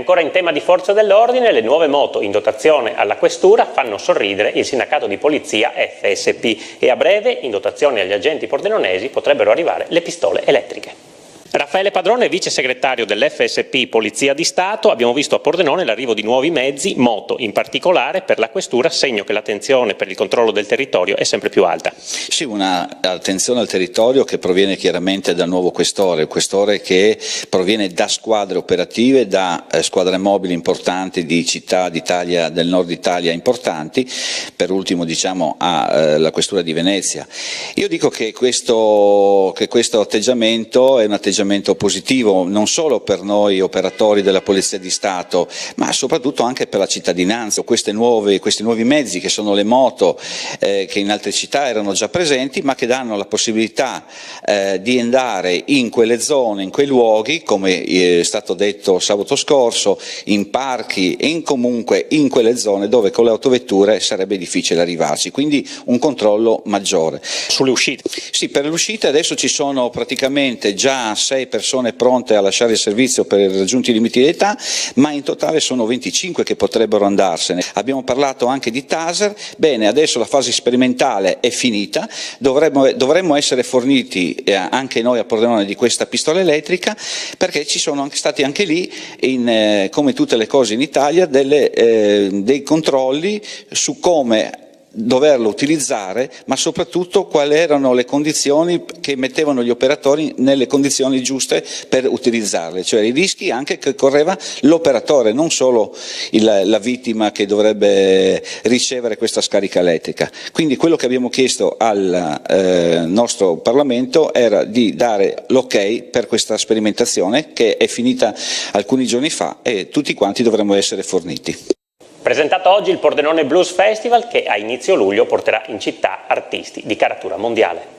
ancora in tema di forze dell'ordine, le nuove moto in dotazione alla questura fanno sorridere il sindacato di polizia FSP e a breve in dotazione agli agenti pordenonesi potrebbero arrivare le pistole elettriche. Raffaele Padrone, vice segretario dell'FSP Polizia di Stato, abbiamo visto a Pordenone l'arrivo di nuovi mezzi, moto in particolare per la questura, segno che l'attenzione per il controllo del territorio è sempre più alta. Sì, una attenzione al territorio che proviene chiaramente dal nuovo questore, questore che proviene da squadre operative, da squadre mobili importanti di città d'Italia, del nord Italia importanti, per ultimo diciamo alla questura di Venezia. Io dico che questo atteggiamento è un atteggiamento positivo non solo per noi operatori della Polizia di Stato, ma soprattutto anche per la cittadinanza. Questi nuovi mezzi che sono le moto che in altre città erano già presenti, ma che danno la possibilità di andare in quelle zone, in quei luoghi, come è stato detto sabato scorso, in parchi e comunque in quelle zone dove con le autovetture sarebbe difficile arrivarci, quindi un controllo maggiore. Sulle uscite? Sì, per le uscite adesso ci sono praticamente già 6 persone pronte a lasciare il servizio per raggiunti i limiti di età, ma in totale sono 25 che potrebbero andarsene. Abbiamo parlato anche di taser, bene, adesso la fase sperimentale è finita, dovremmo essere forniti anche noi a Pordenone di questa pistola elettrica, perché ci sono stati anche lì, come tutte le cose in Italia, dei controlli su come doverlo utilizzare, ma soprattutto quali erano le condizioni che mettevano gli operatori nelle condizioni giuste per utilizzarle, cioè i rischi anche che correva l'operatore, non solo la vittima che dovrebbe ricevere questa scarica elettrica. Quindi quello che abbiamo chiesto al nostro Parlamento era di dare l'ok per questa sperimentazione che è finita alcuni giorni fa e tutti quanti dovremmo essere forniti. Presentato oggi il Pordenone Blues Festival che a inizio luglio porterà in città artisti di caratura mondiale.